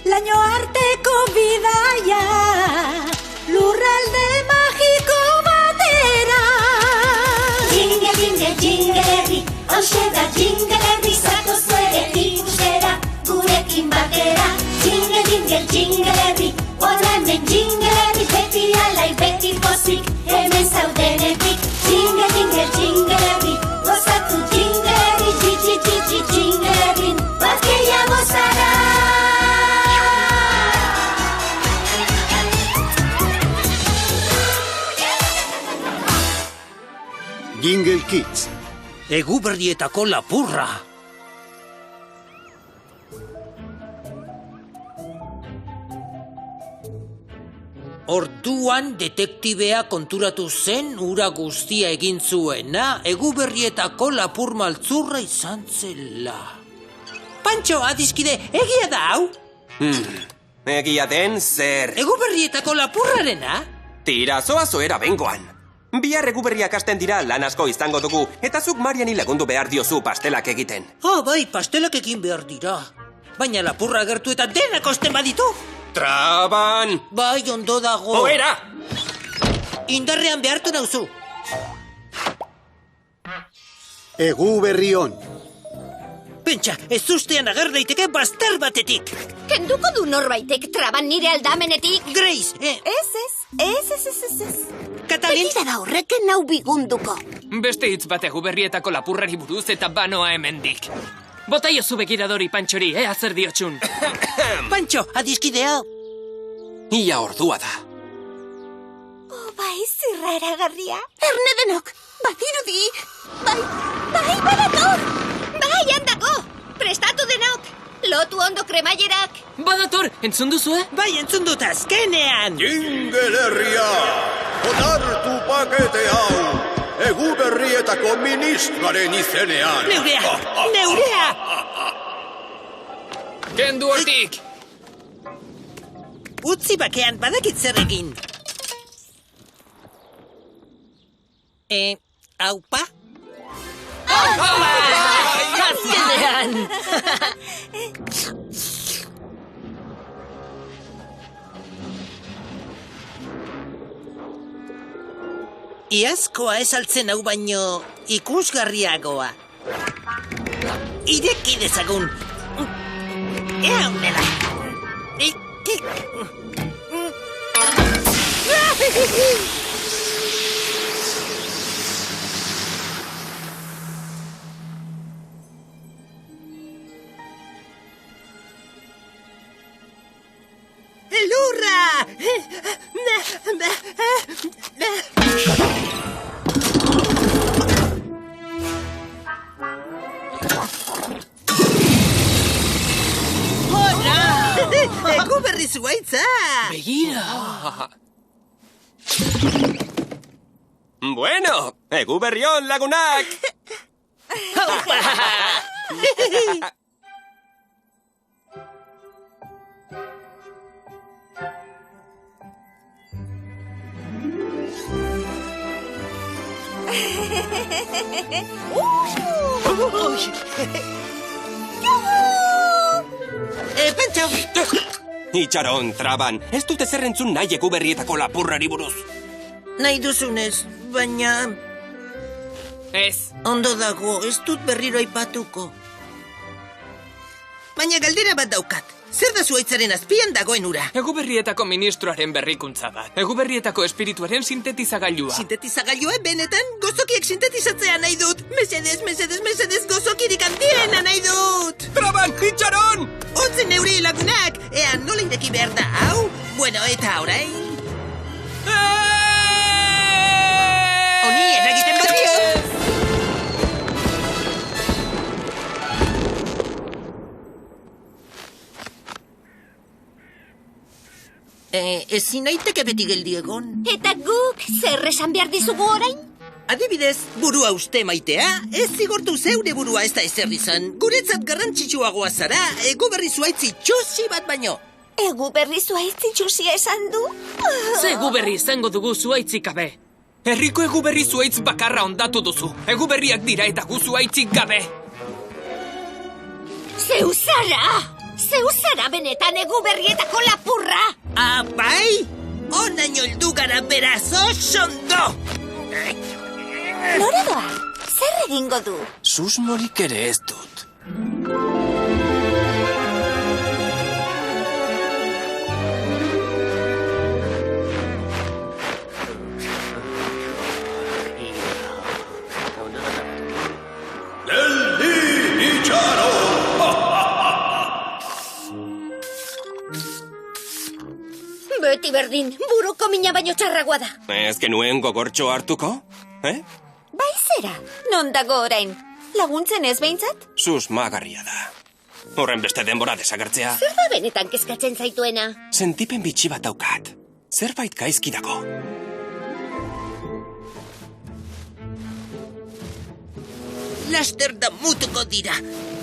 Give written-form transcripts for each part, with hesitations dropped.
laino arteko bidaia, lurralde magiko batera. Jingle, jingle, jingle herri, hauxe da jingle herri, zatoz ere ikustera, gurekin batera. Jingle, jingle, jingle herri, hona hemen jingle herri, beti alai, beti pozik, hemen zaudenetik. Jingle, jingle, jingle herri, gozatu jingle herri, jiji, jiji, jingle herri, bat gehiago zara. Jingle Kids. Eguberrietako lapurra. Orduan detektibea konturatu zen ura guztia egin zuena, Eguberrietako lapur maltzurra izan zela. Pantxo, adiskide, egia da hau? Egia den zer? Eguberrietako lapurrarena? Tira, zoera bengoan. Bihar Eguberriak hasten dira, lan asko izango dugu, eta zuk Mariani lagundu behar diozu pastelak egiten. Bai, pastelak egin behar dira. Baina lapurra agertu eta denak osten baditu. Traban! Bai, ondo dago. Oera! Indarrean behartu nauzu. Eguberrion. Pentsa, ez ustean ager daiteke bazter batetik. Kenduko du norbaitek traban nire aldamenetik? Grace, Ez. Katalin? Betira da horreken nau bigunduko. Beste hitz bat Eguberrietako lapurrari buruz eta banoa hemendik. Bota jozu begiradori Pantxori, ea zer diotxun. Pantxo, adiskidea. Ia ordua da. Bai, zirra eragarria. Erne denok, badirudi. Bai, badator. Bai, handago. Prestatu denok. Lotu ondo kremailerak. Badator, entzun duzue? Bai, entzun dut azkenean. Jingle herria, onartu pakete hau, Eguberrietako ministroaren izenean. Neurea! Kendu hortik! Utzi bakean badakit zer egin. Aupa? Azkenean! Iazkoa ez altzen hau baino ikusgarriagoa. Ireki dezagun. Ea honela. ¡Elurra! ¡Hola! ¡Eguberri zuaitza! Begira! Bueno, Eguberrion lagunak! Pentsa! Itxaron, Traban, ez dute zer entzun nahi Eguberrietako lapurrari buruz. Nahi duzunez, baina... Ez. Ondo dago, ez dut berriro aipatuko. Baina galdera bat daukat. Zer da zuaitzaren azpian dagoen ura? Eguberrietako ministroaren berrikuntza bat. Eguberrietako espirituaren sintetizagailua. Sintetizagailua benetan gozokiek sintetizatzea nahi dut. Mesedez, gozokirik handiena nahi dut. Traban, itxaron! Otze neuri lagunak, ea nola ireki behar da, hau? Bueno, eta orain... Honi, eragiten bat dio! Ezin naiteke beti geldi egon. Eta guk, zer esan behar dizugu orain? Adibidez, burua uste maitea, ez zigortu zeure burua ez da ezer izan. Guretzat garrantzitsuagoa zara, Eguberri zuaitzi txusi bat baino. Eguberri zuaitzi txusia esan du? Ze Eguberri izango dugu zuaitzik gabe. Herriko Eguberri zuaitz bakarra ondatu duzu. Eguberriak dira eta gu zuaitzik gabe. Zeu zara! Zeu zara benetan Eguberrietako lapurra! Bai? Onaino heldu gara beraz osondo! Nora doa? Zer egingo du? Susmorik ere ez dut. Geldi itxaro! Beti berdin, buruko mina baino txarragoa da. Ez genuen gogortxo hartuko? Bai zera, non dago orain? Laguntzen ez behintzat? Susmagarria da. Horren beste denbora desagertzea. Zer da benetan kezkatzen zaituena? Sentipen bitxi bat daukat. Zerbait gaizki dago. Laster da mutuko dira.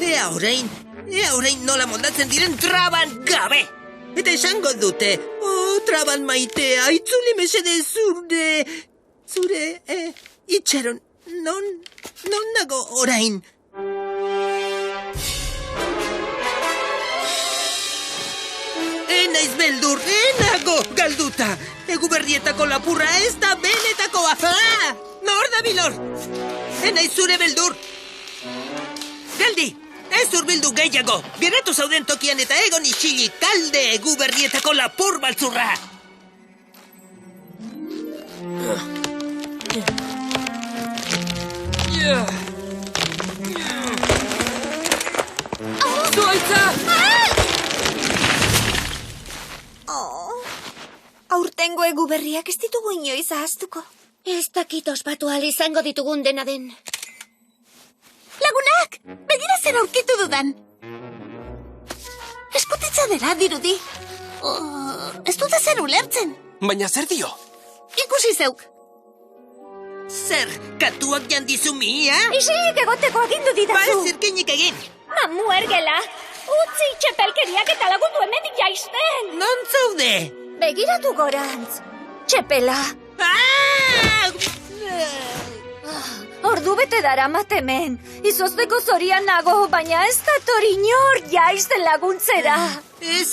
Ea orain nola moldatzen diren traban gabe. Eta esango dute, traban maitea, itzuli mesede zure, itxaron, non nago orain? Naiz beldur, nago galduta. Eguberrietako lapurra ez da benetakoa. Nor da bilor? Naiz zure beldur. Geldi, ez urbildu gehiago. Biratu zauden tokian eta egon isili talde Eguberrietako lapur baltzurra. Zuaitza! Aurtengo Eguberriak ez ditugu inoiz ahaztuko. Ez dakit ospatu ahal izango ditugun dena den. Lagunak, begira zer aurkitu dudan. Eskutitza dela dirudi. Ez dut zer ulertzen. Baina zer dio? Ikusi zeuk. Zer, katuak jandizu mia? Isilik egoteko agindu didazu. Zirkinik egin. Mamu ergela. Utzi txepelkeriak eta lagundu hemendik jaisten. Non zaude? Begiratu gorantz. Txepela. Ordu bete dara matemen. Izozteko zorian nago, baina ez dator inor jaisten laguntzera. Ez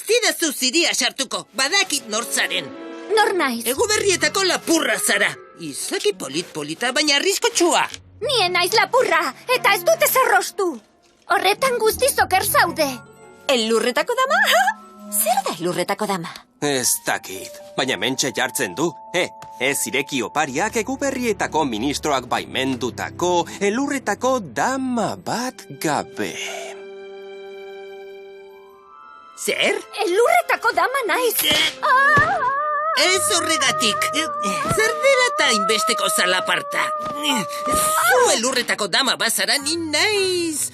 didazu ziria sartuko. Badakit nortzaren. Nor naiz? Eguberrietako lapurra zara. Izaki polita, baina arriskotxua. Nien naiz lapurra, eta ez dute zerrostu. Horretan guztiz oker zaude. Elurretako dama? Zer da elurretako dama? Ez dakit, baina mentxe jartzen du. Ez ireki opariak Eguberrietako ministroak baimendutako elurretako dama bat gabe. Zer? Elurretako dama naiz. Ez horregatik. Zer dela eta inbesteko zalaparta. Zu elurretako dama bazara ni naiz.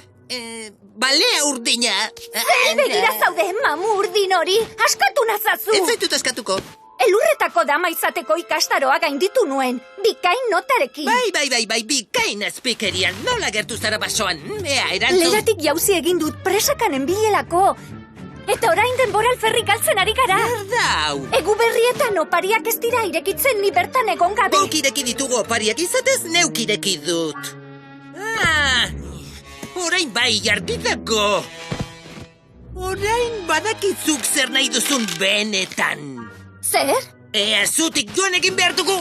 Balea urdina. Zer begira zaude, mamu urdin hori. Askatu nazazu. Ez zaitut askatuko. Elurretako dama izateko ikastaroa gainditu nuen. Bikain notarekin. Bai, bikain azpikerian. Nola gertu zara basoan. Ea, erantzun. Leratik jauzi egin dut presakan enbilelako. Eta orain denbora alferrik galtzen ari gara. Hau. Eguberrietan opariak ez dira irekitzen ni bertan egon gabe. Guk ireki ditugu opariak izatez neuk ireki dut. Orain bai jarbidako. Orain badakitzuk zer nahi duzun benetan. Zer? Ea zutik joan egin behar dugu.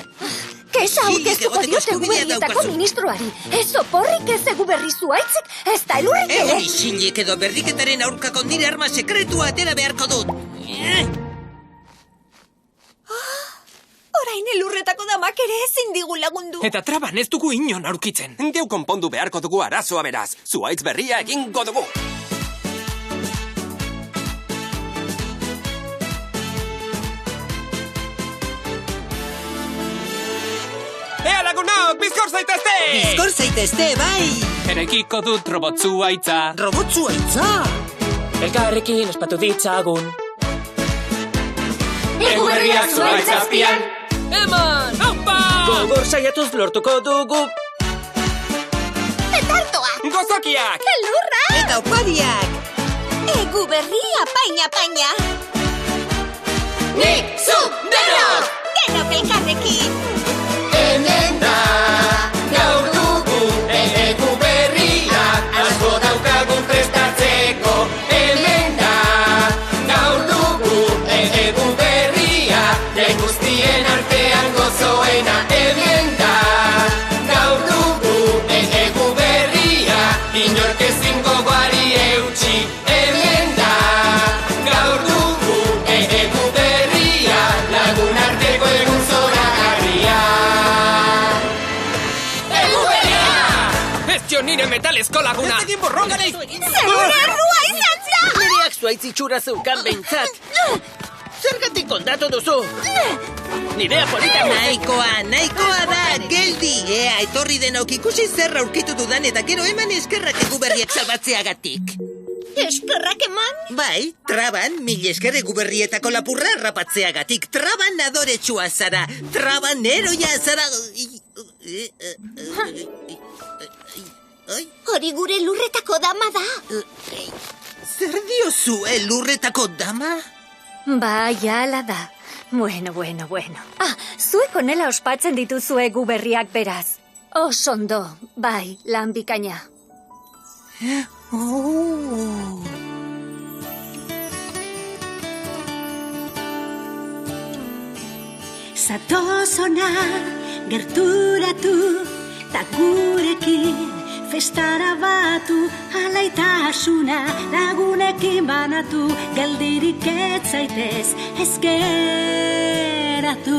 Kesa aurkeztuko diot Eguberrietako ministroari. Ez oporrik ez Eguberri zuaitzik, ez da elurrik ere. Egon isilik edo berriketaren aurkako nire arma sekretua atera beharko dut. Orain elurretako damak ere ezin digu lagundu. Eta traban ez dugu inon aurkitzen. Geu konpondu beharko dugu arazoa beraz. Zuaitz berria egingo dugu. Ea lagunaok, bizkor zaitezte! Bizkor zaitezte, bai! Erekiko dut robot zuaitza. Robot zuaitza! Elkarrekin ospatu ditzagun. Eguberriak zuaitz azpian. Eman! Aupa! Gogor saiatuz lortuko dugu. Petardoa! Gozokiak! Elurra! Eta opariak! Eguberria paina! Nik, zu, denok! Denok elkarrekin! Hemen da, gaur dugu, Eguberria, asko daukagun prestatzeko. Hemen metalesko laguna! Ez egin borroka nahi! Segure errua izan za! Nereak zuaitz itxura zeukan behintzat! Zergatik kontatu duzu? Nidea polita... Nahikoa da, geldi! Ea, etorri denok ikusi zer aurkitu dudan eta gero eman eskerrak Eguberriak salbatzeagatik. Eskerrak eman? Bai, Traban, mil esker Eguberrietako lapurra rapatzeagatik. Traban adoretsua zara, Traban heroia zara... Hori gure lurretako dama da. Zer diozu, lurretako dama? Bai, ala da. Bueno. Zuek onela ospatzen dituzue Eguberriak beraz. Osondo, bai, lan bikaina. Zatoz ona, gerturatu, ta gurekin festara batu, alaitasuna lagunekin banatu, geldirik ez zaitez ez geratu.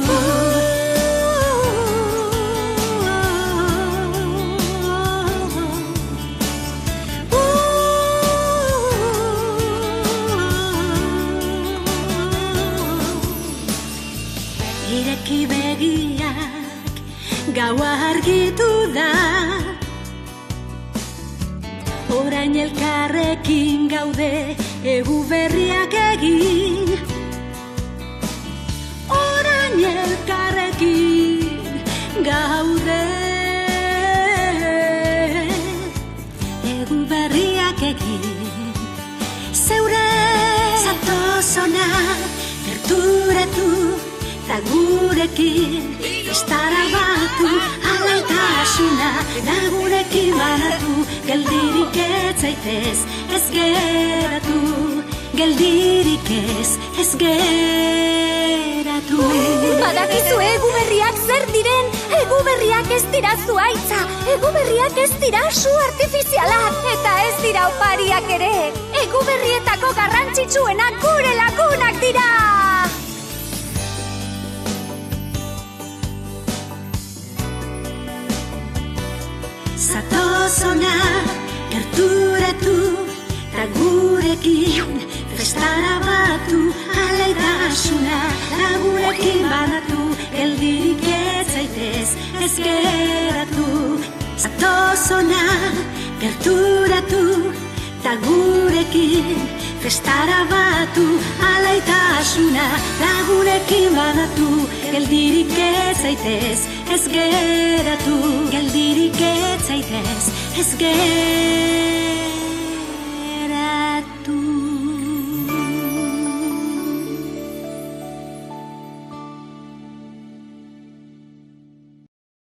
Ireki begiak gaua argitu da, orain elkarrekin gaude Eguberriak egin. Orain elkarrekin gaude Eguberriak egin. Zeure zatoz ona, gerturatu, ta gurekin festara batu, alaitasuna lagunekin banatu, geldirik ez zaitez ez geratu, geldirik ez geratu. Badakizu Eguberriak zer diren? Eguberriak ez dira zuaitza, Eguberriak ez dira su artifizialak, eta ez dira opariak ere. Eguberrietako garrantzitsuenak gure lagunak dira! Zatoz ona, gerturatu, ta gurekin festara batu, alaitasuna lagunekin banatu, geldirik ez zaitez ez geratu. Zatoz ona, gerturatu, ta gurekin festara batu, alaitasuna lagunekin banatu, geldirik ez zaitez ez geratu, geldirik ez zaitez ez geratu.